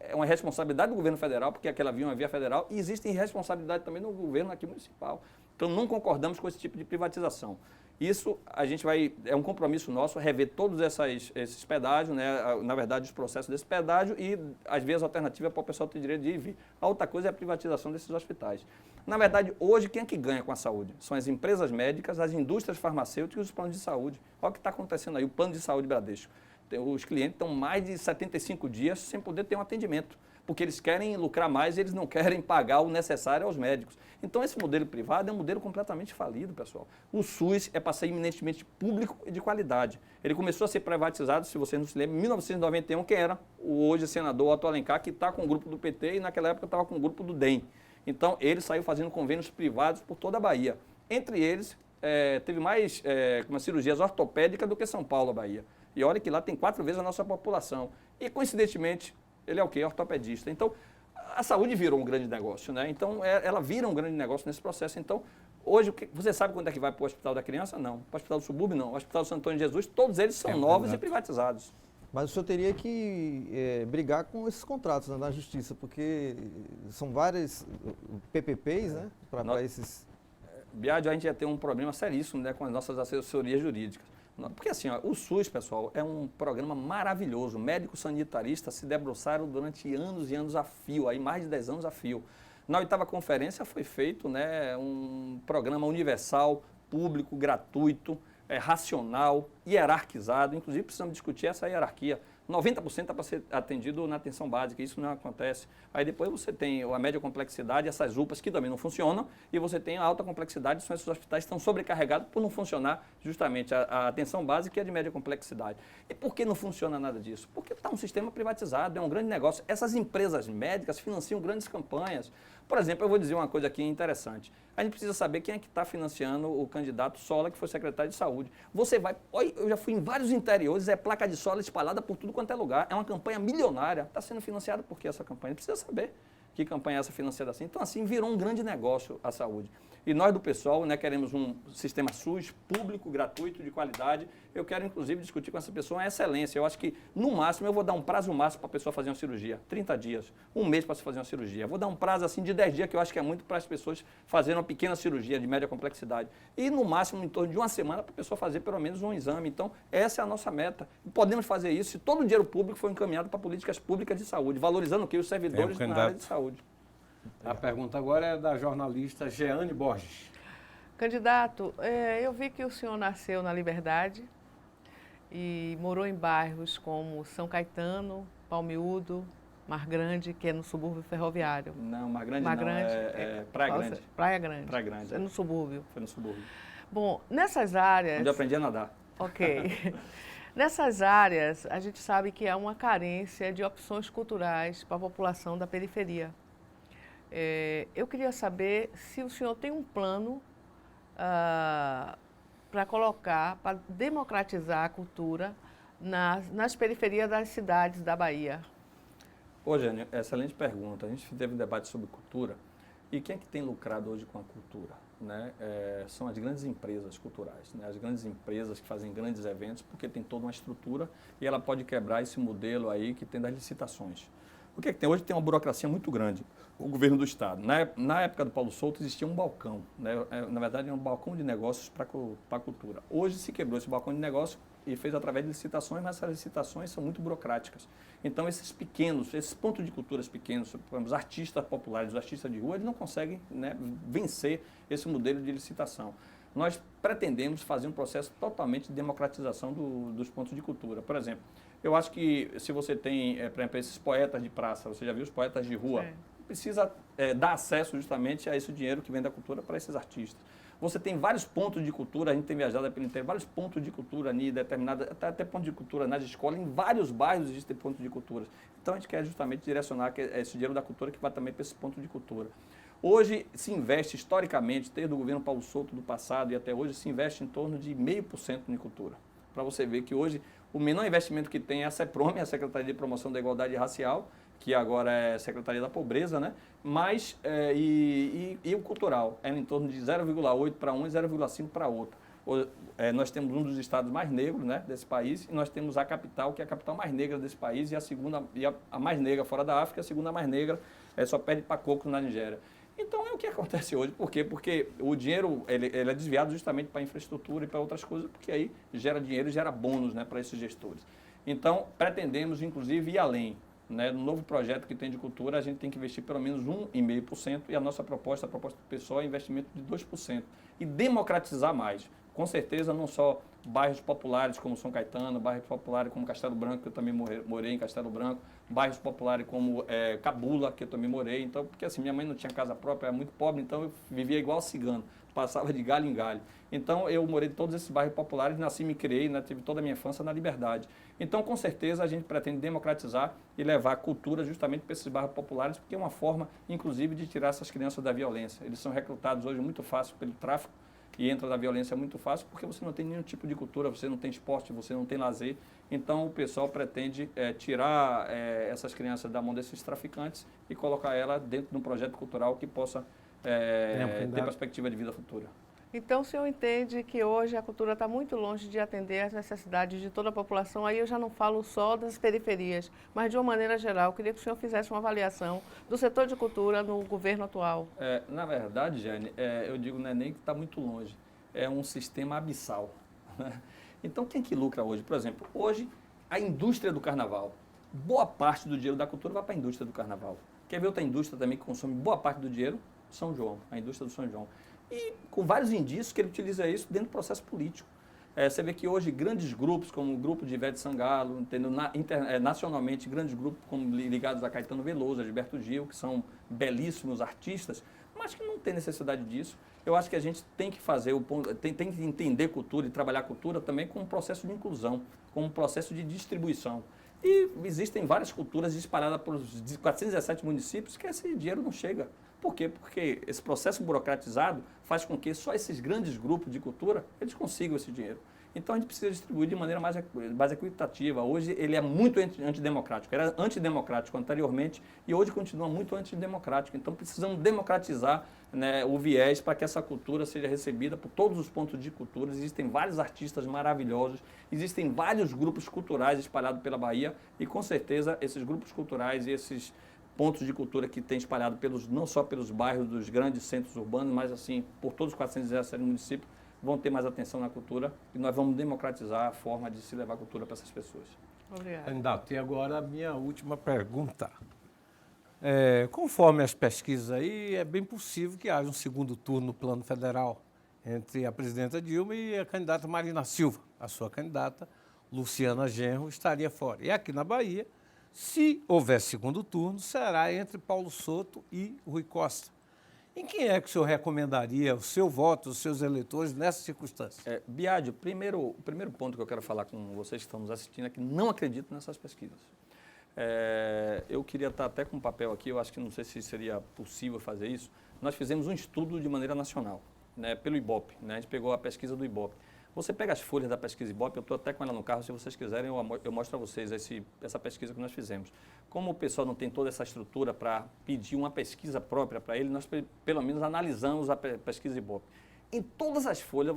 é uma responsabilidade do governo federal, porque aquela via é uma via federal, e existe irresponsabilidade também do governo aqui municipal. Então não concordamos com esse tipo de privatização. Isso a gente é um compromisso nosso, rever todos esses pedágios, né? Na verdade, os processos desse pedágio e as vias alternativas para o pessoal ter direito de ir e vir. A outra coisa é a privatização desses hospitais. Na verdade, hoje, quem é que ganha com a saúde? São as empresas médicas, as indústrias farmacêuticas e os planos de saúde. Olha o que está acontecendo aí, o plano de saúde Bradesco. Os clientes estão mais de 75 dias sem poder ter um atendimento, porque eles querem lucrar mais e eles não querem pagar o necessário aos médicos. Então, esse modelo privado é um modelo completamente falido, pessoal. O SUS é para ser eminentemente público e de qualidade. Ele começou a ser privatizado, se vocês não se lembram, em 1991, que era o hoje senador Otto Alencar, que está com o grupo do PT e naquela época estava com o grupo do DEM. Então, ele saiu fazendo convênios privados por toda a Bahia. Entre eles, teve mais cirurgias ortopédicas do que São Paulo, a Bahia. E olha que lá tem 4 vezes a nossa população. E, coincidentemente, ele é o quê? Ortopedista. Então, a saúde virou um grande negócio, né? Então, ela vira um grande negócio nesse processo. Então, hoje, você sabe quando é que vai para o Hospital da Criança? Não. Para o Hospital do Subúrbio? Não. O Hospital Santo Antônio de Jesus, todos eles são novos e privatizados. Mas o senhor teria que brigar com esses contratos, né, na Justiça, porque são vários PPPs, né, para esses... Biagi, a gente ia ter um problema seríssimo, né, com as nossas assessorias jurídicas. Porque assim, ó, o SUS, pessoal, é um programa maravilhoso. Médicos sanitaristas se debruçaram durante anos e anos a fio, aí mais de 10 anos a fio. Na 8ª conferência foi feito, né, um programa universal, público, gratuito, racional, hierarquizado. Inclusive, precisamos discutir essa hierarquia. 90% está para ser atendido na atenção básica, isso não acontece. Aí depois você tem a média complexidade, essas UPAs que também não funcionam, e você tem a alta complexidade, são esses hospitais que estão sobrecarregados por não funcionar justamente a atenção básica e a de média complexidade. E por que não funciona nada disso? Porque está um sistema privatizado, é um grande negócio. Essas empresas médicas financiam grandes campanhas. Por exemplo, eu vou dizer uma coisa aqui interessante. A gente precisa saber quem é que está financiando o candidato Sola, que foi secretário de saúde. Você vai, olha, eu já fui em vários interiores, é placa de Sola espalhada por tudo quanto é lugar. É uma campanha milionária. Está sendo financiada por que essa campanha? A gente precisa saber que campanha é essa financiada assim. Então, assim, virou um grande negócio a saúde. E nós do PSOL, né, queremos um sistema SUS público, gratuito, de qualidade. Eu quero, inclusive, discutir com essa pessoa a excelência. Eu acho que, no máximo, eu vou dar um prazo máximo para a pessoa fazer uma cirurgia. 30 dias, um mês para se fazer uma cirurgia. Vou dar um prazo, assim, de 10 dias, que eu acho que é muito para as pessoas fazerem uma pequena cirurgia de média complexidade. E, no máximo, em torno de uma semana, para a pessoa fazer pelo menos um exame. Então, essa é a nossa meta. E podemos fazer isso se todo o dinheiro público for encaminhado para políticas públicas de saúde, valorizando o que? Os servidores na área de saúde. A pergunta agora é da jornalista Jeane Borges. Candidato, eu vi que o senhor nasceu na Liberdade e morou em bairros como São Caetano, Palmiúdo, Mar Grande, que é no subúrbio ferroviário. Não, Mar Grande Mar não, Grande, é Praia Grande. Praia Grande. Praia Grande. É no subúrbio. Foi no subúrbio. Bom, nessas áreas... Onde eu aprendi a nadar. Ok. Nessas áreas, a gente sabe que há uma carência de opções culturais para a população da periferia. Eu queria saber se o senhor tem um plano para colocar, para democratizar a cultura nas periferias das cidades da Bahia. Ô, Jânio, excelente pergunta. A gente teve um debate sobre cultura. E quem é que tem lucrado hoje com a cultura? Né? São as grandes empresas culturais, né? As grandes empresas que fazem grandes eventos, porque tem toda uma estrutura e ela pode quebrar esse modelo aí que tem das licitações. O que é que tem? Hoje tem uma burocracia muito grande, o governo do Estado. Na época do Paulo Souto existia um balcão, né? Na verdade era um balcão de negócios para a cultura. Hoje se quebrou esse balcão de negócios e fez através de licitações, mas essas licitações são muito burocráticas. Então esses pontos de culturas pequenos, os artistas populares, os artistas de rua, eles não conseguem, né, vencer esse modelo de licitação. Nós pretendemos fazer um processo totalmente de democratização dos pontos de cultura. Por exemplo, eu acho que se você tem, por exemplo, esses poetas de praça, você já viu os poetas de rua, precisa dar acesso justamente a esse dinheiro que vem da cultura para esses artistas. Você tem vários pontos de cultura, a gente tem viajado pelo interior, vários pontos de cultura ali, determinados, até pontos de cultura nas escolas, em vários bairros existem pontos de cultura. Então a gente quer justamente direcionar esse dinheiro da cultura que vai também para esse ponto de cultura. Hoje se investe, historicamente, desde o governo Paulo Souto do passado e até hoje, se investe em torno de 0,5% em cultura. Para você ver que hoje o menor investimento que tem é a CEPROM, a Secretaria de Promoção da Igualdade Racial, que agora é Secretaria da Pobreza, né? Mas, e o cultural, é em torno de 0,8 para um e 0,5 para outro. Nós temos um dos estados mais negros, né, desse país, e nós temos a capital, que é a capital mais negra desse país, e a segunda, a mais negra fora da África, a segunda mais negra, só perde para Coco na Nigéria. Então é o que acontece hoje. Por quê? Porque o dinheiro ele é desviado justamente para infraestrutura e para outras coisas, porque aí gera dinheiro e gera bônus, né, para esses gestores. Então, pretendemos, inclusive, ir além. Né? No novo projeto que tem de cultura, a gente tem que investir pelo menos 1,5%, e a nossa proposta, do PSOL, é investimento de 2%. E democratizar mais. Com certeza, não só bairros populares como São Caetano, bairros populares como Castelo Branco, que eu também morei em Castelo Branco, bairros populares como Cabula, que eu também morei. Então, porque assim, minha mãe não tinha casa própria, era muito pobre, então eu vivia igual cigano, passava de galho em galho. Então, eu morei em todos esses bairros populares, nasci, me criei, né, tive toda a minha infância na Liberdade. Então, com certeza, a gente pretende democratizar e levar a cultura justamente para esses bairros populares, porque é uma forma, inclusive, de tirar essas crianças da violência. Eles são recrutados hoje muito fácil pelo tráfico, e entra na violência muito fácil, porque você não tem nenhum tipo de cultura, você não tem esporte, você não tem lazer. Então, o pessoal pretende tirar essas crianças da mão desses traficantes e colocar ela dentro de um projeto cultural que possa ter perspectiva de vida futura. Então, o senhor entende que hoje a cultura está muito longe de atender às necessidades de toda a população. Aí eu já não falo só das periferias, mas de uma maneira geral. Eu queria que o senhor fizesse uma avaliação do setor de cultura no governo atual. Na verdade, Jane, eu digo não é nem que está muito longe, é um sistema abissal. Né? Então, quem que lucra hoje? Por exemplo, hoje, a indústria do carnaval. Boa parte do dinheiro da cultura vai para a indústria do carnaval. Quer ver outra indústria também que consome boa parte do dinheiro? São João, a indústria do São João. E com vários indícios que ele utiliza isso dentro do processo político. Você vê que hoje grandes grupos, como o grupo de Ivete Sangalo, entendeu? Nacionalmente, grandes grupos como ligados a Caetano Veloso, a Gilberto Gil, que são belíssimos artistas, mas que não tem necessidade disso. Eu acho que a gente tem que fazer tem que entender cultura e trabalhar cultura também como um processo de inclusão, como um processo de distribuição. E existem várias culturas espalhadas por 417 municípios que esse dinheiro não chega. Por quê? Porque esse processo burocratizado faz com que só esses grandes grupos de cultura, eles consigam esse dinheiro. Então a gente precisa distribuir de maneira mais equitativa. Hoje ele é muito antidemocrático. Era antidemocrático anteriormente e hoje continua muito antidemocrático. Então precisamos democratizar, né, o viés para que essa cultura seja recebida por todos os pontos de cultura. Existem vários artistas maravilhosos, existem vários grupos culturais espalhados pela Bahia e com certeza esses grupos culturais e esses pontos de cultura que tem espalhado não só pelos bairros dos grandes centros urbanos, mas assim por todos os 417 municípios, vão ter mais atenção na cultura e nós vamos democratizar a forma de se levar a cultura para essas pessoas. Obrigada. Candidato, e agora a minha última pergunta. Conforme as pesquisas aí, é bem possível que haja um segundo turno no plano federal entre a presidenta Dilma e a candidata Marina Silva. A sua candidata, Luciana Genro, estaria fora. E aqui na Bahia, se houver segundo turno, será entre Paulo Souto e Rui Costa. Em quem é que o senhor recomendaria o seu voto, os seus eleitores nessas circunstâncias? Biadi, o primeiro ponto que eu quero falar com vocês que estão nos assistindo é que não acredito nessas pesquisas. Eu queria estar até com um papel aqui, eu acho que não sei se seria possível fazer isso. Nós fizemos um estudo de maneira nacional, né, pelo IBOP, né, a gente pegou a pesquisa do IBOP. Você pega as folhas da pesquisa IBOP, eu estou até com ela no carro, se vocês quiserem eu mostro a vocês essa pesquisa que nós fizemos. Como o pessoal não tem toda essa estrutura para pedir uma pesquisa própria para ele, nós pelo menos analisamos a pesquisa IBOP. Em todas as folhas,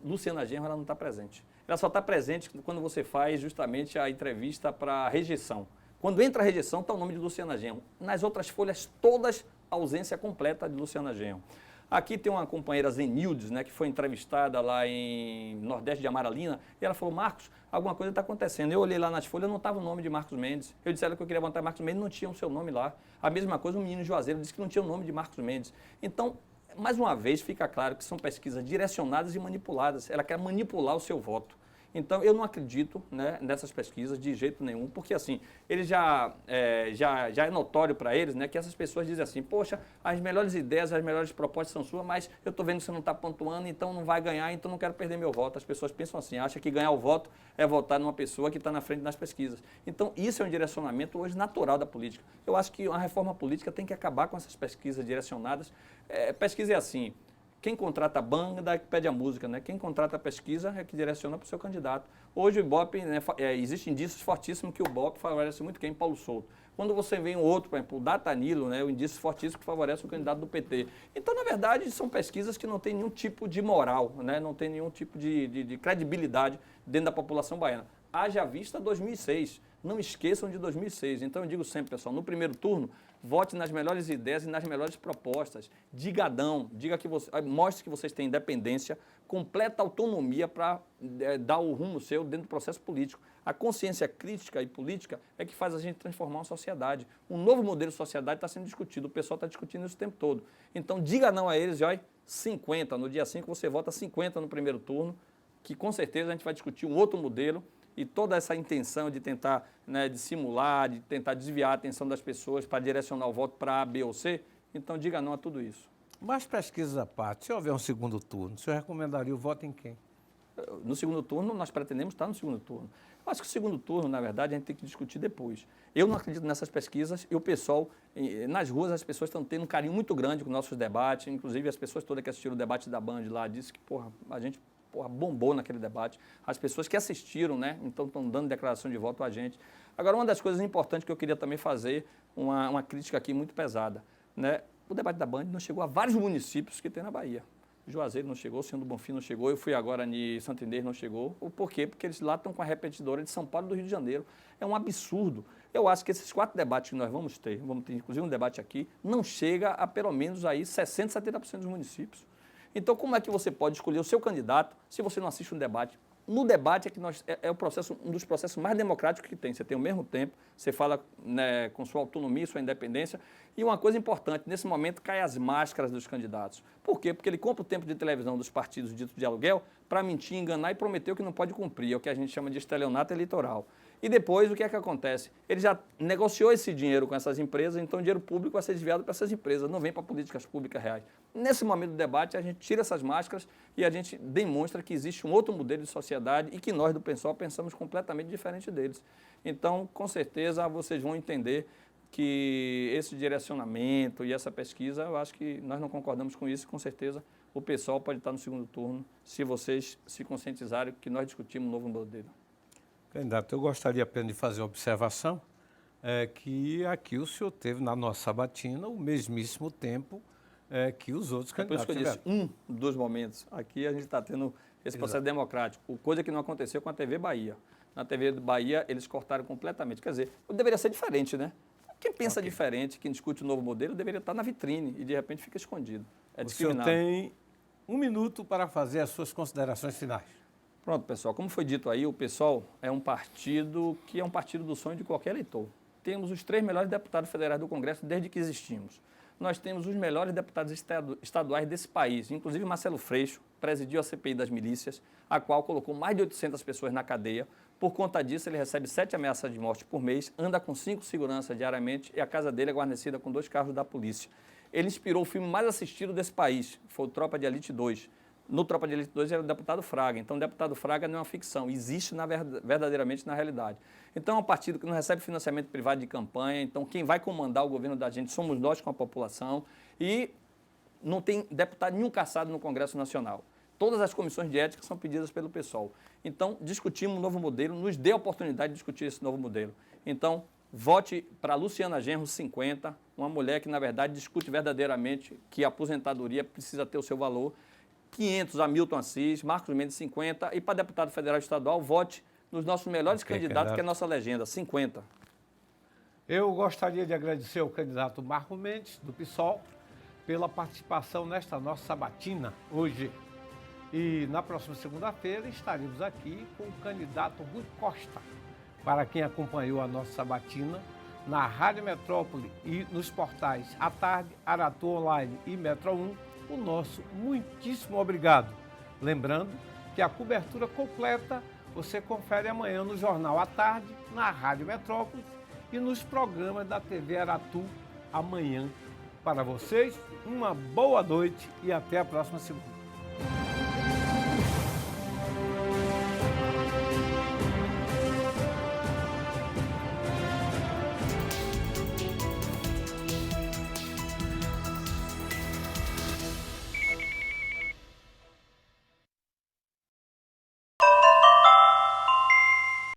Luciana Genro ela não está presente. Ela só está presente quando você faz justamente a entrevista para rejeição. Quando entra a rejeição, está o nome de Luciana Genro. Nas outras folhas, todas, ausência completa de Luciana Genro. Aqui tem uma companheira Zenildes, né, que foi entrevistada lá em Nordeste de Amaralina, e ela falou, Marcos, alguma coisa está acontecendo. Eu olhei lá nas folhas, não estava o nome de Marcos Mendes. Eu disse a ela que eu queria votar Marcos Mendes, não tinha o seu nome lá. A mesma coisa, o menino Juazeiro disse que não tinha o nome de Marcos Mendes. Então, mais uma vez, fica claro que são pesquisas direcionadas e manipuladas. Ela quer manipular o seu voto. Então, eu não acredito, né, nessas pesquisas de jeito nenhum, porque assim, eles já é notório para eles, né, que essas pessoas dizem assim, poxa, as melhores ideias, as melhores propostas são suas, mas eu estou vendo que você não está pontuando, então não vai ganhar, então não quero perder meu voto. As pessoas pensam assim, acham que ganhar o voto é votar numa pessoa que está na frente nas pesquisas. Então, isso é um direcionamento hoje natural da política. Eu acho que a reforma política tem que acabar com essas pesquisas direcionadas. Pesquisa é assim, quem contrata a banda é que pede a música, né? Quem contrata a pesquisa é que direciona para o seu candidato. Hoje o Ibope, né, existem indícios fortíssimos que o Ibope favorece muito quem? Paulo Souto. Quando você vem um outro, por exemplo, o Datanilo, né, o indício fortíssimo que favorece o candidato do PT. Então, na verdade, são pesquisas que não têm nenhum tipo de moral, né, não tem nenhum tipo de credibilidade dentro da população baiana. Haja vista 2006. Não esqueçam de 2006. Então, eu digo sempre, pessoal, no primeiro turno, vote nas melhores ideias e nas melhores propostas. Mostre que vocês têm independência, completa autonomia para dar o rumo seu dentro do processo político. A consciência crítica e política é que faz a gente transformar uma sociedade. Um novo modelo de sociedade está sendo discutido, o pessoal está discutindo isso o tempo todo. Então, diga não a eles e olha, 50. No dia 5 você vota 50 no primeiro turno, que com certeza a gente vai discutir um outro modelo. E toda essa intenção de tentar, né, de simular, de tentar desviar a atenção das pessoas para direcionar o voto para A, B ou C, então diga não a tudo isso. Mas pesquisas à parte, se houver um segundo turno, o senhor recomendaria o voto em quem? No segundo turno, nós pretendemos estar no segundo turno. Eu acho que o segundo turno, na verdade, a gente tem que discutir depois. Eu não acredito nessas pesquisas e o pessoal, nas ruas, as pessoas estão tendo um carinho muito grande com nossos debates, inclusive as pessoas todas que assistiram o debate da Band lá, disse que, a gente bombou naquele debate. As pessoas que assistiram, né, então estão dando declaração de voto a gente. Agora, uma das coisas importantes que eu queria também fazer, uma crítica aqui muito pesada, né, o debate da Band não chegou a vários municípios que tem na Bahia. Juazeiro não chegou, Senhor do Bonfim não chegou, eu fui agora em Santo Inês, não chegou. Por quê? Porque eles lá estão com a repetidora de São Paulo e do Rio de Janeiro. É um absurdo. Eu acho que esses 4 debates que nós vamos ter inclusive um debate aqui, não chega a pelo menos aí 60%, 70% dos municípios. Então, como é que você pode escolher o seu candidato se você não assiste um debate no debate é que é um dos processos mais democráticos que tem. Você tem ao mesmo tempo, você fala, né, com sua autonomia, sua independência. E uma coisa importante, nesse momento caem as máscaras dos candidatos. Por quê? Porque ele compra o tempo de televisão dos partidos ditos de aluguel para mentir, enganar e prometer o que não pode cumprir. É o que a gente chama de estelionato eleitoral. E depois, o que é que acontece? Ele já negociou esse dinheiro com essas empresas, então o dinheiro público vai ser desviado para essas empresas, não vem para políticas públicas reais. Nesse momento do debate, a gente tira essas máscaras e a gente demonstra que existe um outro modelo de sociedade e que nós do PSOL pensamos completamente diferente deles. Então, com certeza, vocês vão entender que esse direcionamento e essa pesquisa, eu acho que nós não concordamos com isso, com certeza o PSOL pode estar no segundo turno se vocês se conscientizarem que nós discutimos um novo modelo. Candidato, eu gostaria apenas de fazer uma observação, que aqui o senhor teve na nossa sabatina o mesmíssimo tempo que os outros Por isso candidatos que eu tiveram. disse, dos momentos. Aqui a gente está tendo esse processo democrático, coisa que não aconteceu com a TV Bahia. Na TV Bahia, eles cortaram completamente. Quer dizer, deveria ser diferente, né? Quem pensa diferente, quem discute o novo modelo, deveria estar na vitrine e, de repente, fica escondido. É O senhor discriminado. tem 1 minuto para fazer as suas considerações finais. Pronto, pessoal. Como foi dito aí, o PSOL é um partido que é um partido do sonho de qualquer eleitor. Temos os 3 melhores deputados federais do Congresso desde que existimos. Nós temos os melhores deputados estaduais desse país, inclusive Marcelo Freixo, presidiu a CPI das milícias, a qual colocou mais de 800 pessoas na cadeia. Por conta disso, ele recebe 7 ameaças de morte por mês, anda com 5 seguranças diariamente e a casa dele é guarnecida com 2 carros da polícia. Ele inspirou o filme mais assistido desse país, foi o Tropa de Elite 2. No Tropa de Elite 2 era o deputado Fraga. Então, o deputado Fraga não é uma ficção, existe verdadeiramente na realidade. Então, é um partido que não recebe financiamento privado de campanha. Então, quem vai comandar o governo da gente somos nós com a população. E não tem deputado nenhum caçado no Congresso Nacional. Todas as comissões de ética são pedidas pelo PSOL. Então, discutimos um novo modelo, nos dê a oportunidade de discutir esse novo modelo. Então, vote para Luciana Genro 50, uma mulher que, na verdade, discute verdadeiramente que a aposentadoria precisa ter o seu valor. 500 a Milton Assis, Marcos Mendes 50 e para deputado federal e estadual, vote nos nossos melhores candidatos, que é a nossa legenda, 50. Eu gostaria de agradecer ao candidato Marcos Mendes, do PSOL, pela participação nesta nossa sabatina hoje. E na próxima segunda-feira estaremos aqui com o candidato Rui Costa. Para quem acompanhou a nossa sabatina, na Rádio Metrópole e nos portais À Tarde, Aratu Online e Metro 1, o nosso muitíssimo obrigado. Lembrando que a cobertura completa você confere amanhã no Jornal À Tarde, na Rádio Metrópole e nos programas da TV Aratu amanhã. Para vocês, uma boa noite e até a próxima segunda.